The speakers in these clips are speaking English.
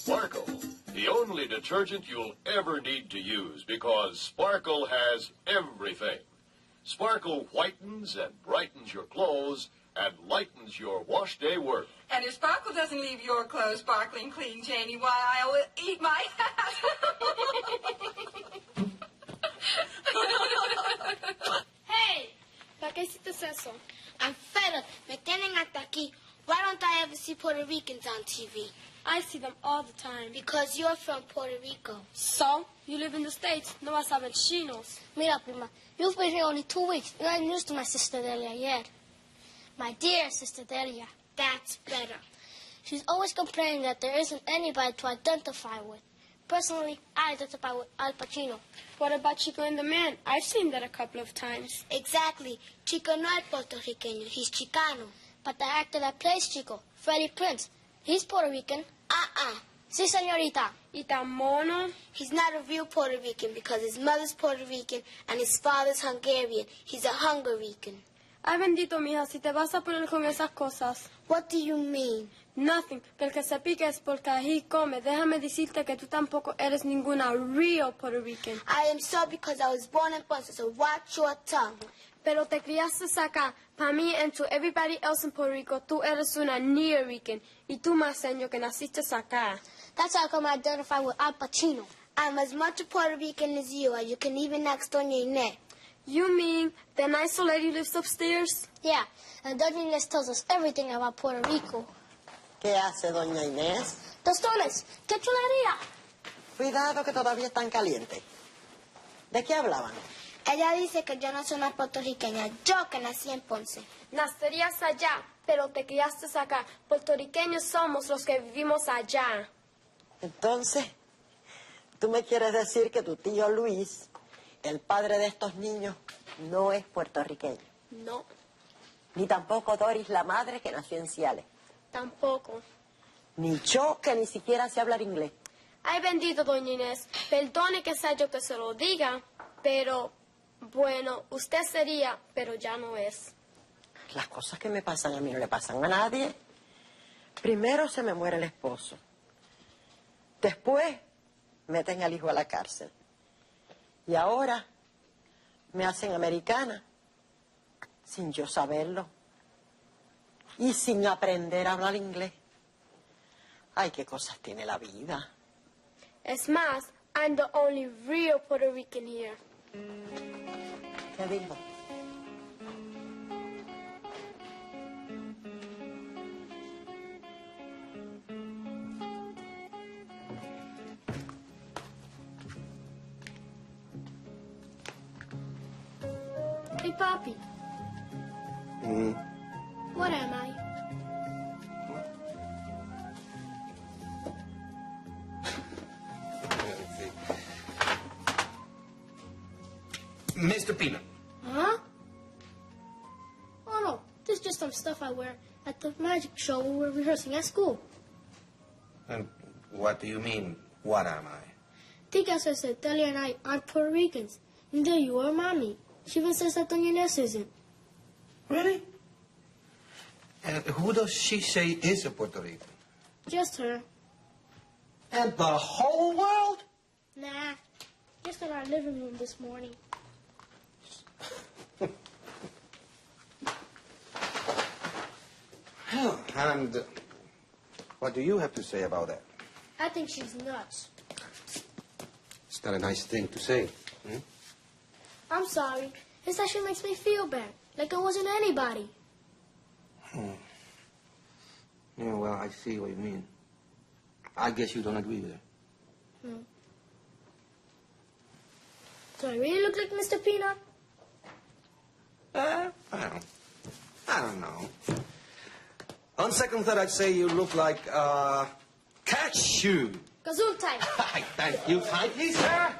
Sparkle, the only detergent you'll ever need to use because Sparkle has everything. Sparkle whitens and brightens your clothes and lightens your wash day work. And if Sparkle doesn't leave your clothes sparkling clean, Janie, why, I will eat my hat. Hey, ¿para qué hiciste eso? I'm fed up. Me tienen hasta aquí. Why don't I ever see Puerto Ricans on TV? I see them all the time. Because you're from Puerto Rico. So? You live in the States. No vas a ver chinos. Mira, prima, you've been here only 2 weeks. You're not used to my sister Delia yet. My dear sister Delia. That's better. She's always complaining that there isn't anybody to identify with. Personally, I identify with Al Pacino. What about Chico and the Man? I've seen that a couple of times. Exactly. Chico no es puertorriqueño. He's Chicano. But the actor that plays Chico, Freddie Prinze, he's Puerto Rican. Sí, señorita. ¿Y tan mono? He's not a real Puerto Rican because his mother's Puerto Rican and his father's Hungarian. He's a Hungarican. Ay, bendito, mija, si te vas a poner con esas cosas. What do you mean? Nothing. Que el que se pique es porque ahí come. Déjame decirte que tú tampoco eres ninguna real Puerto Rican. I am so because I was born in Ponce, so watch your tongue. Pero te criaste acá. Para mí and to everybody else in Puerto Rico, tú eres una Neo Rican. Y tú más señor que naciste acá. That's how come I identify with Al Pacino. I'm as much a Puerto Rican as you are. You can even ask Doña Inés. You mean the nice old lady lives upstairs? Yeah, and Doña Inés tells us everything about Puerto Rico. ¿Qué hace doña Inés? Tostones, qué chulería. Cuidado que todavía están calientes. ¿De qué hablaban? Ella dice que yo no soy una puertorriqueña, yo que nací en Ponce. Nacerías allá, pero te criaste acá. Puertorriqueños somos los que vivimos allá. Entonces, ¿tú me quieres decir que tu tío Luis, el padre de estos niños, no es puertorriqueño? No, Ni tampoco Doris, la madre que nació en Ciales. tampoco. Ni yo, que ni siquiera sé hablar inglés. Ay, bendito, doña Inés. Perdone que sea yo que se lo diga, pero, bueno, usted sería, pero ya no es. Las cosas que me pasan a mí no le pasan a nadie. Primero se me muere el esposo. Después meten al hijo a la cárcel. Y ahora me hacen americana sin yo saberlo. Y sin aprender a hablar inglés. Ay, qué cosas tiene la vida. Es más, I'm the only real Puerto Rican here. ¿Qué dijo? Hey, Papi. What am I? Mr. Peanut. Huh? Oh, no. This is just some stuff I wear at the magic show when we're rehearsing at school. And what do you mean, what am I? Tika says that Delia and I aren't Puerto Ricans. Neither you or Mommy. She even says that Doña Inés isn't. Really? And who does she say is a Puerto Rican? Just her. And the whole world? Nah. Just in our living room this morning. And what do you have to say about that? I think she's nuts. It's not a nice thing to say. I'm sorry. It's that she makes me feel bad. Like I wasn't anybody. Yeah, well, I see what you mean. I guess you don't agree with her. No. Do I really look like Mr. Peanut? I don't know. On second thought, I'd say you look like, cashew. Gazool time. Thank you kindly, sir.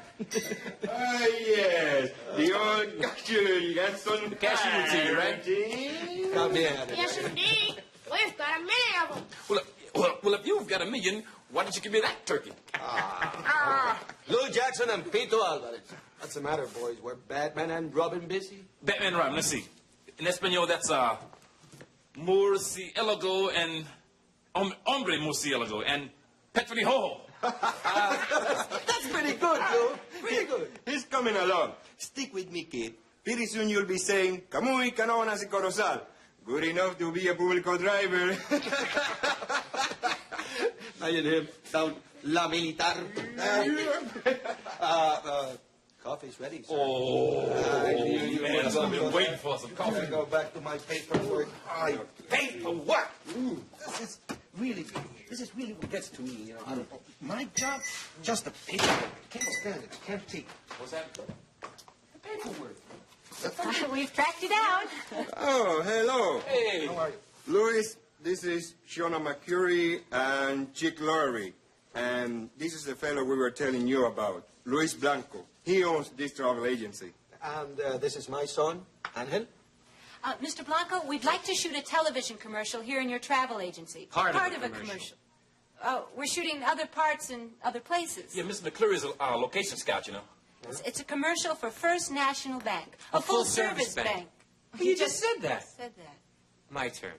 Yes, the old cashew. You got some cashew tea, right? Come here. Yes, indeed. We've got a million of them. Well, if you've got a million, why don't you give me that turkey? Lou Jackson and Pito Alvarez. What's the matter, boys? Were Batman and Robin busy? Batman rhyme, let's see. In Espanol, that's murciélago and hombre murciélago and Petri Ho. That's pretty good, Lou. Pretty good. He's coming along. Stick with me, kid. Pretty soon you'll be saying, Kamuy Canona si Corozal. Good enough to be a publico driver. Imagine him down La Militar. Coffee's ready, sir. Oh, man, I've been waiting for some I'm coffee. gonna go back to my paperwork. Paperwork? This is really what gets to me, you know. I don't know. My job, just the paperwork. Can't stand it. Can't take it. What's that? The paperwork. We've tracked you down. Oh, hello. Hey. How are you? Louis, this is Shona McCurry and Chick Lorry. And this is the fellow we were telling you about, Luis Blanco. He owns this travel agency. And this is my son, Angel. Mr. Blanco, we'd like to shoot a television commercial here in your travel agency. Part of a the commercial. We're shooting other parts in other places. Yeah, Mr. McClure is our location scout, you know. It's a commercial for First National Bank, A full-service bank. Well, you just said that. Said that. My turn.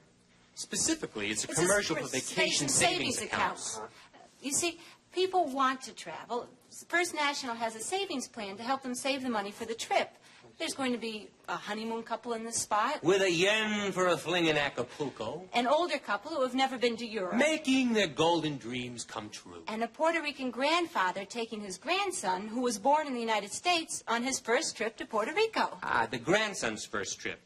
Specifically, it's a It's commercial for vacation savings accounts. accounts. You see, people want to travel. First National has a savings plan to help them save the money for the trip. There's going to be a honeymoon couple in the spot, With a yen for a fling in Acapulco, an older couple who have never been to Europe, making their golden dreams come true. and a Puerto Rican grandfather taking his grandson, who was born in the United States, on his first trip to Puerto Rico. The grandson's first trip.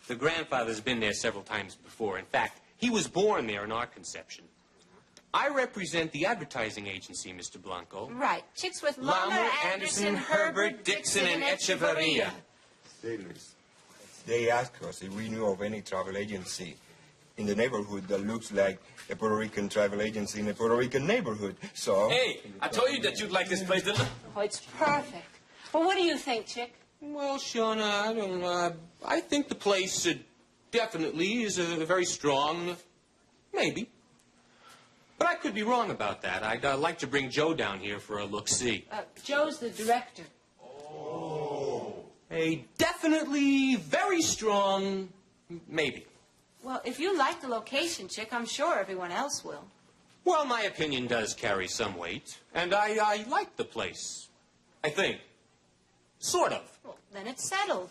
The grandfather's been there several times before. In fact, he was born there in our conception. I represent the advertising agency, Mr. Blanco. Right. Chicks with Lama, Lamo, Anderson, Herbert, Dixon, and Echeverria. Say, Luis, they asked us if we knew of any travel agency in the neighborhood that looks like a Puerto Rican travel agency in a Puerto Rican neighborhood. So... Hey, I told you that you'd like this place, didn't I? Oh, it's perfect. Well, what do you think, Chick? Well, Shauna, I don't know. I think the place definitely is a very strong maybe. But I could be wrong about that. I'd like to bring Joe down here for a look-see. Joe's the director. A definitely very strong maybe. Well, if you like the location, Chick, I'm sure everyone else will. Well, my opinion does carry some weight, and I like the place. I think. Sort of. Well, then it's settled.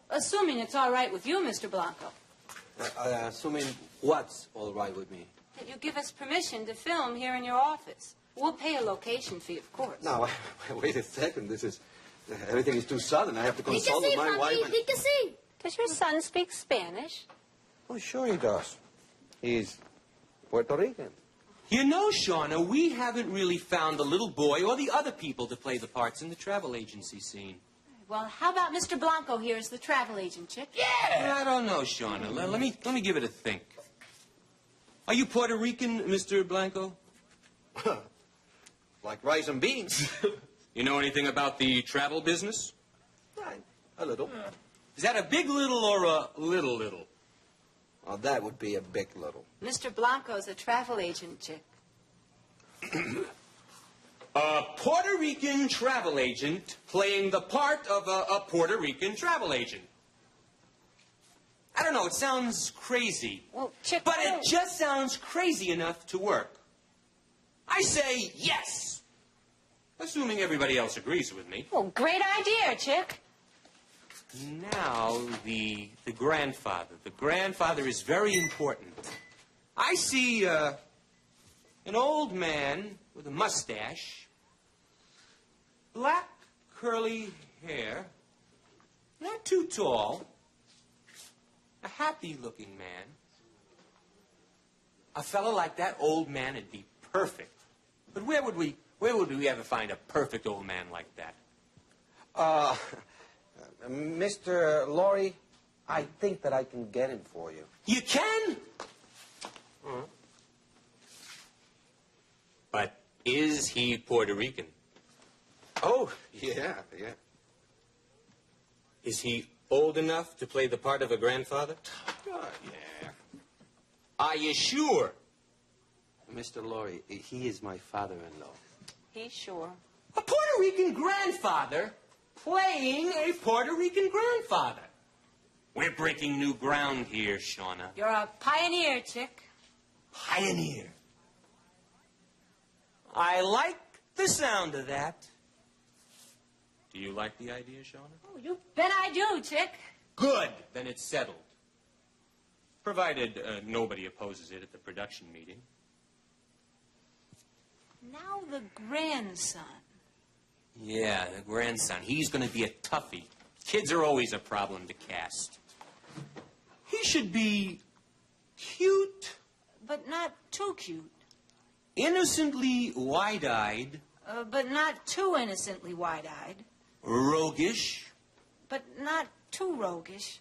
Assuming it's all right with you, Mr. Blanco. Assuming what's all right with me? That you give us permission to film here in your office. We'll pay a location fee, of course. Now, wait a second. This is... Everything is too sudden. I have to consult with my wife. and- Does your son speak Spanish? Oh, sure he does. He's Puerto Rican. You know, Shauna, we haven't really found the little boy or the other people to play the parts in the travel agency scene. Well, how about Mr. Blanco here as the travel agent, Chick? I don't know, Shauna. Let me give it a think. Are you Puerto Rican, Mr. Blanco? Like rice and beans. You know anything about the travel business? Right. A little. Is that a big little or a little little? Oh, that would be a big little. Mr. Blanco's a travel agent, Chick. A Puerto Rican travel agent playing the part of a Puerto Rican travel agent. I don't know, it sounds crazy. Well, Chick, But it just sounds crazy enough to work. I say yes. Assuming everybody else agrees with me. Well, great idea, Chick. Now, the grandfather. The grandfather is very important. I see an old man with a mustache, black curly hair, not too tall, a happy-looking man. A fellow like that old man would be perfect. But where would we ever find a perfect old man like that? Mr. Laurie, I think that I can get him for you. You can? But is he Puerto Rican? Oh, yeah. Is he old enough to play the part of a grandfather? Yeah. Are you sure? Mr. Laurie, he is my father-in-law. He's sure. A Puerto Rican grandfather playing a Puerto Rican grandfather. We're breaking new ground here, Shauna. You're a pioneer, Chick. Pioneer. I like the sound of that. Do you like the idea, Shauna? Oh, you bet I do, Chick. Good. Then it's settled. Provided nobody opposes it at the production meeting. Now the grandson. Yeah, the grandson. He's going to be a toughie. Kids are always a problem to cast. He should be cute. But not too cute. Innocently wide-eyed. But not too innocently wide-eyed. Roguish. But not too roguish.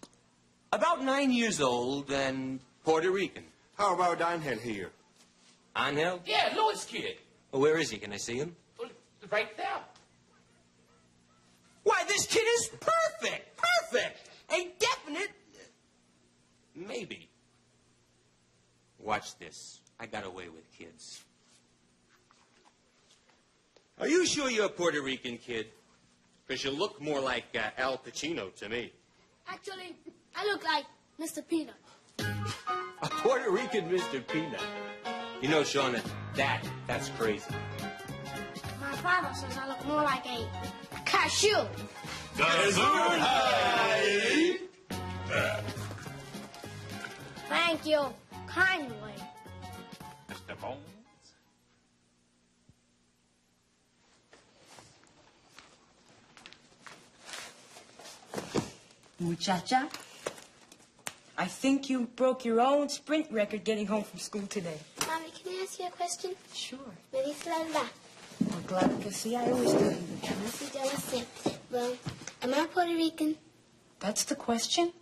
About 9 years old and Puerto Rican. How about Angel here? Angel? Yeah, Louis' kid. Well, where is he? Can I see him? Right there. Why, this kid is perfect! Perfect! A definite... maybe. Watch this. I got away with kids. Are you sure you're a Puerto Rican kid? Because you look more like Al Pacino to me. Actually, I look like Mr. Peanut. A Puerto Rican Mr. Peanut. You know, Shauna, that's crazy. My father says I look more like a cashew. Desert High! Thank you kindly. Mr. Bones. Muchacha, I think you broke your own sprint record getting home from school today. Mommy, can I ask you a question? Sure. Me dice la verdad. Well, claro que sí, I always tell you the truth. Sí, yo lo sé. Well, am I Puerto Rican? That's the question?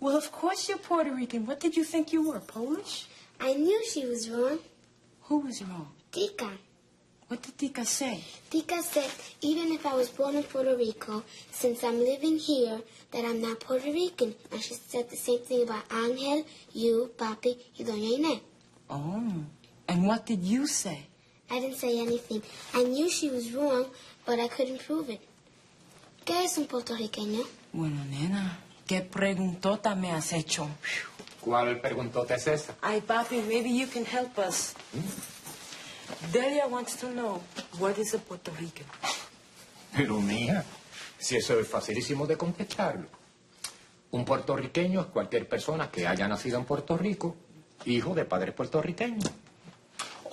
Well, of course you're Puerto Rican. What did you think you were, Polish? I knew she was wrong. Who was wrong? Tika. What did Tika say? Tika said, even if I was born in Puerto Rico, since I'm living here, that I'm not Puerto Rican. And she said the same thing about Angel, you, Papi, y Doña Inés. Oh. And what did you say? I didn't say anything. I knew she was wrong, but I couldn't prove it. ¿Qué es un puertorriqueño? Bueno, nena, ¿qué preguntota me has hecho? ¿Cuál preguntota es esa? Ay, Papi, maybe you can help us. Delia wants to know, what is a Puerto Rican? Pero mía, si eso es facilísimo de contestarlo. Un puertorriqueño es cualquier persona que haya nacido en Puerto Rico, hijo de padres puertorriqueños.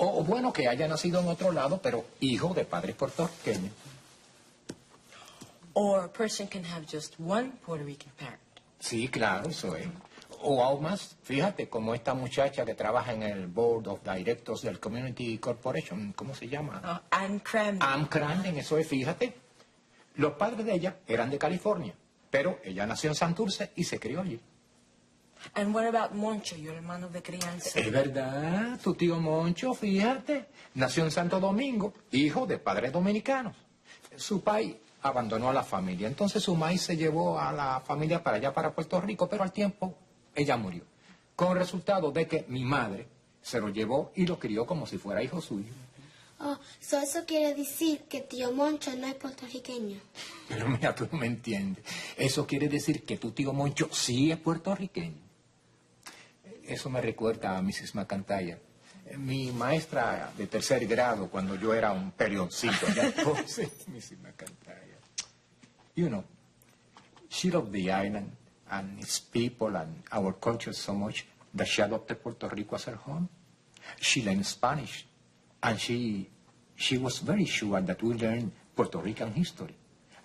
O bueno, que haya nacido en otro lado, pero hijo de padres puertorriqueños. Or a person can have just one Puerto Rican parent. Sí, claro, eso es. O aún más, fíjate, como esta muchacha que trabaja en el Board of Directors del Community Corporation, ¿cómo se llama? Ann Cramden. Ann Cramden, eso es, fíjate. Los padres de ella eran de California, pero ella nació en Santurce y se crió allí. And what about Moncho, your hermano de crianza? Es verdad, tu tío Moncho, fíjate, nació en Santo Domingo, hijo de padres dominicanos. Su país abandonó a la familia, entonces su maíz se llevó a la familia para allá, para Puerto Rico, pero al tiempo ella murió. Con el resultado de que mi madre se lo llevó y lo crió como si fuera hijo suyo. Oh, eso quiere decir que tío Moncho no es puertorriqueño. Pero mira, tú no me entiendes. Eso quiere decir que tu tío Moncho sí es puertorriqueño. Eso me recuerda a Mrs. McIntyre, mi maestra de tercer grado cuando yo era un perioncito. Ya entonces, Mrs. McIntyre. You know, she loved the island and its people and our culture so much that she adopted Puerto Rico as her home. She learned Spanish, and she was very sure that we learned Puerto Rican history.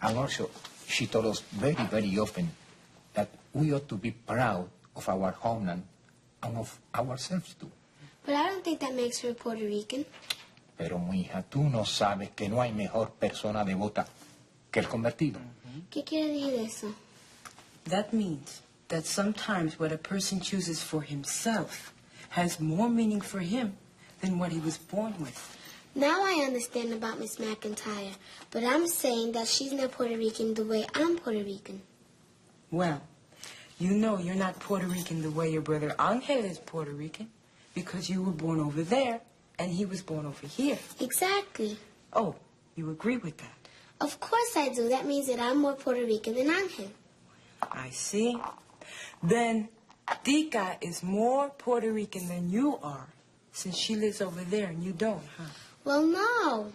And also, she told us very, very often that we ought to be proud of our homeland and of ourselves too. But I don't think that makes her Puerto Rican. Pero, mi hija, tú no sabes que no hay mejor persona devota que el convertido. ¿Qué quiere decir eso? That means that sometimes what a person chooses for himself has more meaning for him than what he was born with. Now I understand about Miss McIntyre, but I'm saying that she's not Puerto Rican the way I'm Puerto Rican. Well, you know you're not Puerto Rican the way your brother Angel is Puerto Rican, because you were born over there and he was born over here. Exactly. Oh, you agree with that? Of course I do. That means that I'm more Puerto Rican than Angel. I see. Then Tika is more Puerto Rican than you are, since she lives over there and you don't, huh? Well, no.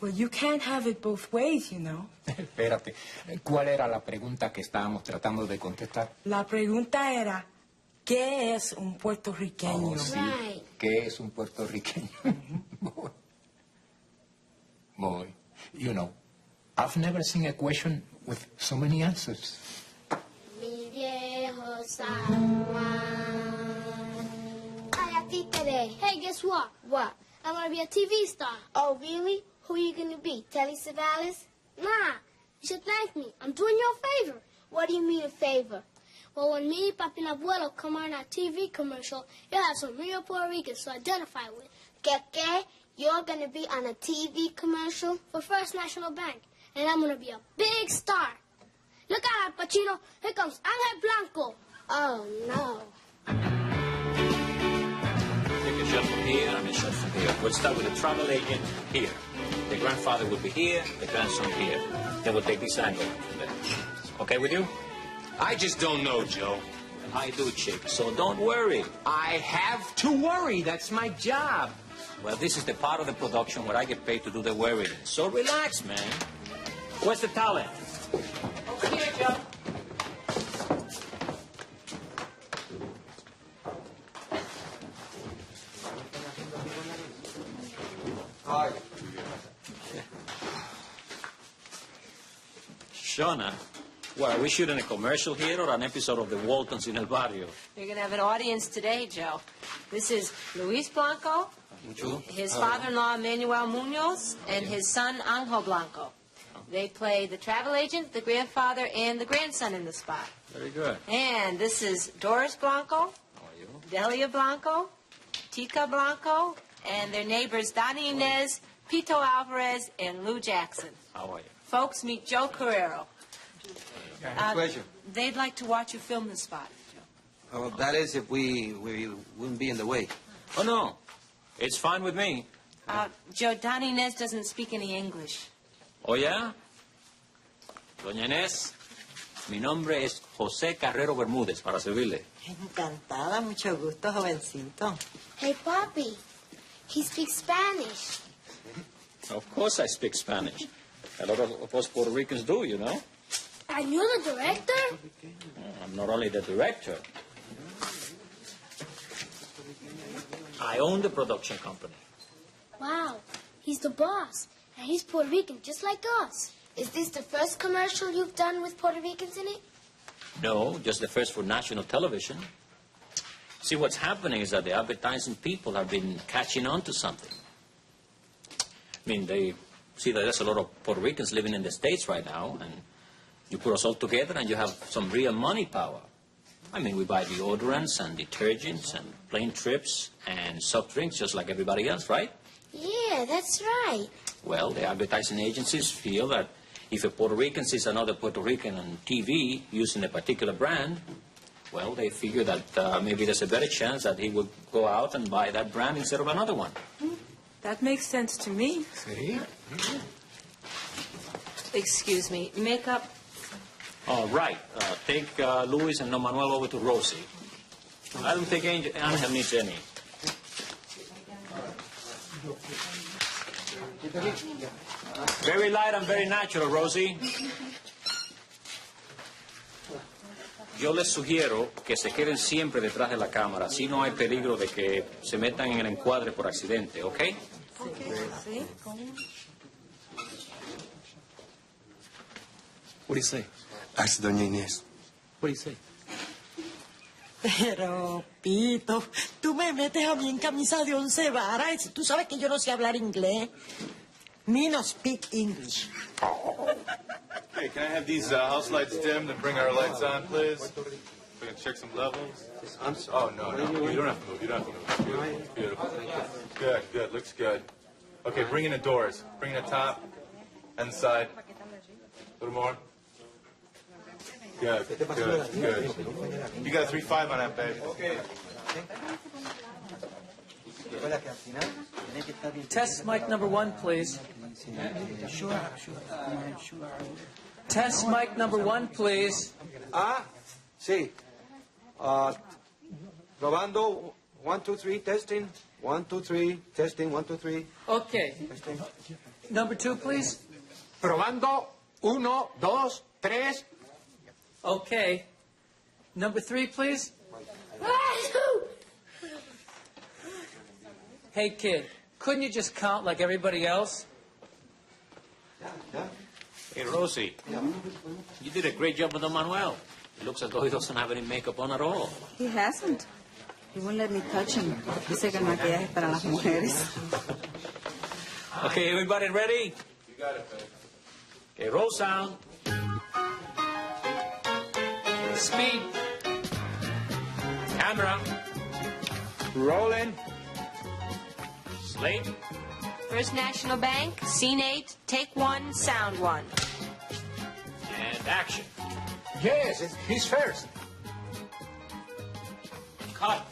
Well, you can't have it both ways, you know. Espérate, ¿cuál era la pregunta que estábamos tratando de contestar? La pregunta era, ¿qué es un puertorriqueño? Oh, sí. Right. ¿Qué es un puertorriqueño? Boy, you know, I've never seen a question with so many answers. Mi viejo San Juan. Ay, a ti today. Hey, guess what? What? I'm gonna be a TV star. Oh, really? Who are you going to be? Telly Savalas? Nah, you should thank me. I'm doing you a favor. What do you mean a favor? Well, when me, Papi, and Abuelo come on our TV commercial, you'll have some real Puerto Ricans to identify with. ¿Qué? You're going to be on a TV commercial? For First National Bank. And I'm gonna be a big star. Look out, Al Pacino. Here comes Angel Blanco. Oh, no. Take a shot from here and a shot from here. We'll start with the travel agent here. The grandfather will be here, the grandson here. Then we'll take this angle from there. Okay with you? I just don't know, Joe. I do, Chick, so don't worry. I have to worry. That's my job. Well, this is the part of the production where I get paid to do the worrying. So relax, man. Where's the talent? Over here, Joe. Hi. Shona, what, are we shooting a commercial here or an episode of The Waltons in El Barrio? You're going to have an audience today, Joe. This is Luis Blanco, his father-in-law, Manuel Munoz, and his son, Angel Blanco. They play the travel agent, the grandfather, and the grandson in the spot. Very good. And this is Doris Blanco, How are you? Delia Blanco, Tika Blanco, and their neighbors Donnie Inez, Pito Alvarez, and Lou Jackson. How are you? Folks, meet Joe Carrero. Pleasure. They'd like to watch you film the spot, Joe. Well, that is if we wouldn't be in the way. Oh, no. It's fine with me. Joe, Donnie Inez doesn't speak any English. Oh, yeah? Doña Inés, mi nombre es José Carrero Bermúdez, para servirle. Encantada, mucho gusto, jovencito. Hey, Papi, he speaks Spanish. Of course I speak Spanish. A lot of us Puerto Ricans do, you know. And you're the director? I'm not only the director. I own the production company. Wow, he's the boss. And he's Puerto Rican, just like us. Is this the first commercial you've done with Puerto Ricans in it? No, just the first for national television. See, what's happening is that the advertising people have been catching on to something. I mean, they see that there's a lot of Puerto Ricans living in the States right now, and you put us all together and you have some real money power. I mean, we buy deodorants and detergents and plane trips and soft drinks just like everybody else, right? Yeah, that's right. Well, the advertising agencies feel that if a Puerto Rican sees another Puerto Rican on TV using a particular brand, well, they figure that maybe there's a better chance that he will go out and buy that brand instead of another one. That makes sense to me. Sí. Excuse me, makeup. All right. Take Luis and Don Manuel over to Rosie. I don't think Angel needs any. Very light and very natural, Rosie. Yo les sugiero que se queden siempre detrás de la cámara, así no hay peligro de que se metan en el encuadre por accidente, ¿ok? Sí. What do you say? Ask Doña Inés. What do you say? Pero, Pito, tú me metes a mí en camisa de 11 varas. Tú sabes que yo no sé hablar inglés. Me no speak English. Hey, can I have these house lights dimmed and bring our lights on, please? We can check some levels. Oh, no. You don't have to move. You don't have to move. Beautiful. Good. Looks good. Okay, bring in the doors. Bring in the top and the side. A little more. Good. You got a 3.5 on that, babe. Okay. Test mic number 1, please. Test mic number 1, please. Sí. Probando, 1, 2, 3, testing. 1, 2, 3. Testing, 1, 2, 3. Okay. Testing. Number 2, please. Probando. 1, 2, 3. Okay. Number 3, please. Hey, kid, couldn't you just count like everybody else? Hey, Rosie, you did a great job with Don Manuel. It looks as though he doesn't have any makeup on at all. He hasn't. He won't let me touch him. Dice que el maquillaje es para las mujeres. Okay, everybody ready? You got it, babe. Okay, roll sound. Speed. Camera. Rolling. Slate. First National Bank, scene 8, take 1, sound 1. And action. Yes, he's first. Cut.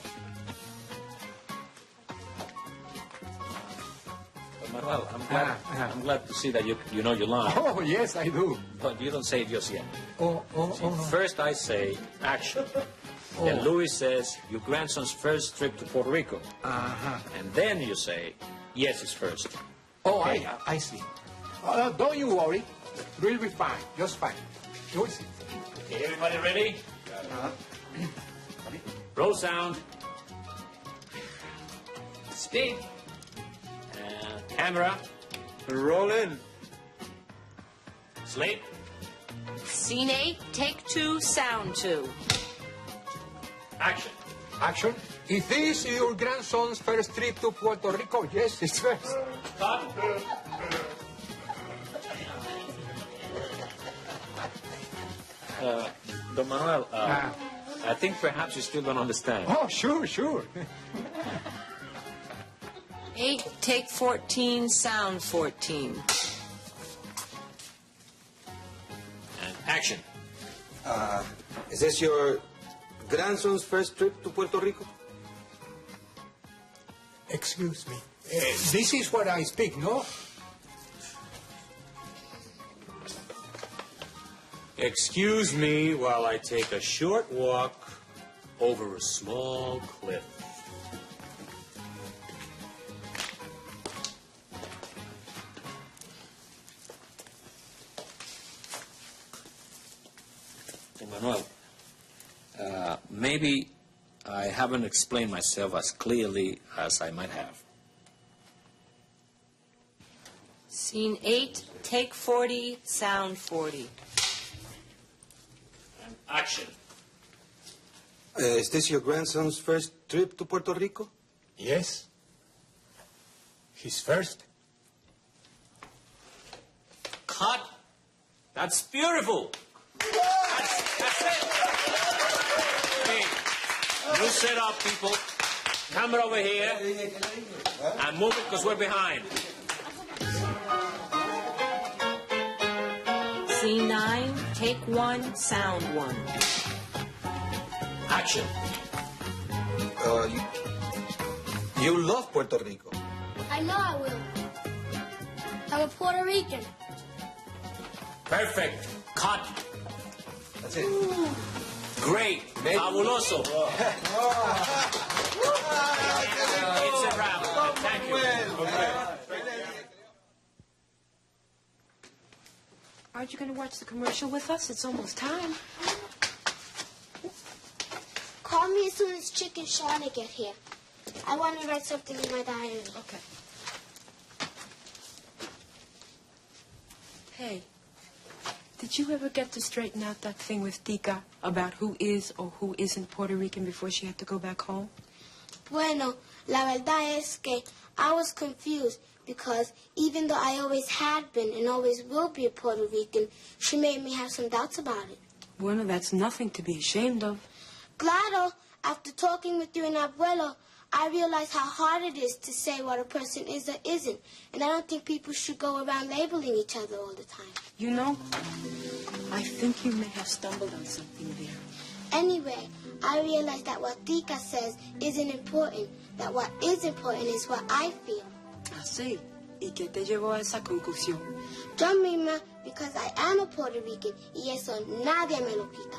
Manuel, I'm glad to see that you know your line. Oh, yes, I do. But you don't say it just yet. Oh, no. First I say action. Then Luis says your grandson's first trip to Puerto Rico. Uh-huh. And then you say, yes, it's first. Oh, Okay. I see. Don't you worry. We'll be fine. Just fine. You'll see. Okay, everybody ready? Roll sound. Speed. And camera. Rolling. Slate. Scene 8, take 2, sound 2. Action. Action. Is this your grandson's first trip to Puerto Rico? Yes, it's first. Cut. Don Manuel, I think perhaps you still don't understand. Oh, sure. 8, take 14, sound 14. And action. Is this your grandson's first trip to Puerto Rico? Excuse me. This is what I speak, no? Excuse me while I take a short walk over a small cliff. Manuel, maybe I haven't explained myself as clearly as I might have. Scene 8, take 40, sound 40. And action. Is this your grandson's first trip to Puerto Rico? Yes. His first. Cut. That's beautiful. That's it. Hey, you set up, people. Camera over here. And move it because we're behind. Scene 9, take 1, sound 1. Action. You love Puerto Rico. I know I will. I'm a Puerto Rican. Perfect. Cut. That's it. Great. Fabuloso. It's a wrap. Thank you. Aren't you going to watch the commercial with us? It's almost time. Call me as soon as Chick and Shauna get here. I want to write something in my diary. Okay. Hey, did you ever get to straighten out that thing with Tika about who is or who isn't Puerto Rican before she had to go back home? Bueno, la verdad es que I was confused because even though I always had been and always will be a Puerto Rican, she made me have some doubts about it. Bueno, that's nothing to be ashamed of. Claro, after talking with you and Abuelo, I realized how hard it is to say what a person is or isn't. And I don't think people should go around labeling each other all the time. You know, I think you may have stumbled on something there. Anyway, I realized that what Tika says isn't important, that what is important is what I feel. Así. ¿Y qué te llevó a esa conclusión? Yo misma, because I am a Puerto Rican, y eso nadie me lo quita.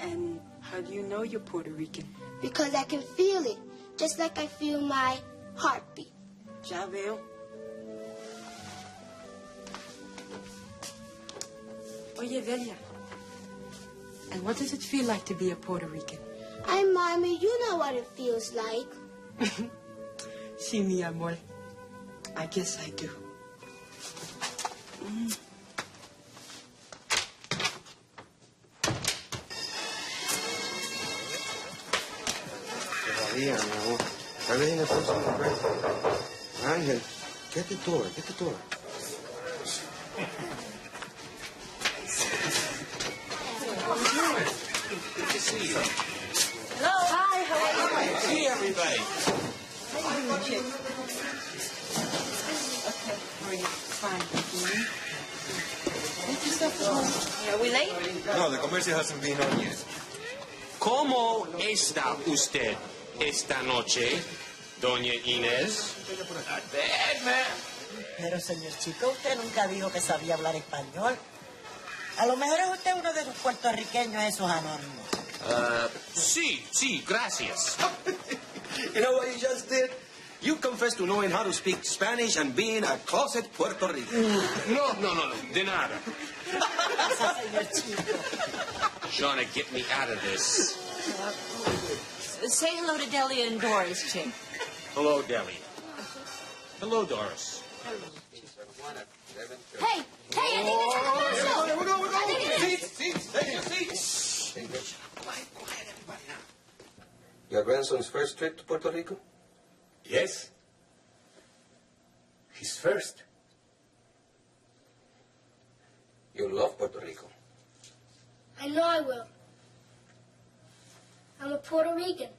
And how do you know you're Puerto Rican? Because I can feel it. just like I feel my heartbeat. Ya veo. Oye, Delia. And what does it feel like to be a Puerto Rican? Ay, Mommy, you know what it feels like. Sí, mi amor. I guess I do. Todavía, mi amor. Tal vez en el próximo break. Ángel, get the door, get the door. Good to see you. Hello. Hi, how are you? See everybody. How you doing, Chick? Okay, how are you? Fine. Make yourself at home. Are we late? No, the commercial hasn't been on yet. ¿Cómo está usted esta noche, doña Inés? Pero, señor Chico, usted nunca dijo que sabía hablar español. A lo mejor es usted uno de los puertorriqueños esos anónimos. Sí, gracias. You know what you just did? You confessed to knowing how to speak Spanish and being a closet Puerto Rican. No, de nada. Señor Chico. Trying to get me out of this. Say hello to Delia and Doris, Chick. Hello, Delia. Hello, Doris. Hey, I think it's a commercial. We're going. Seats, take your seats. Quiet, everybody now. Your grandson's first trip to Puerto Rico? Yes. He's first. You love Puerto Rico. I know I will. I'm a Puerto Rican.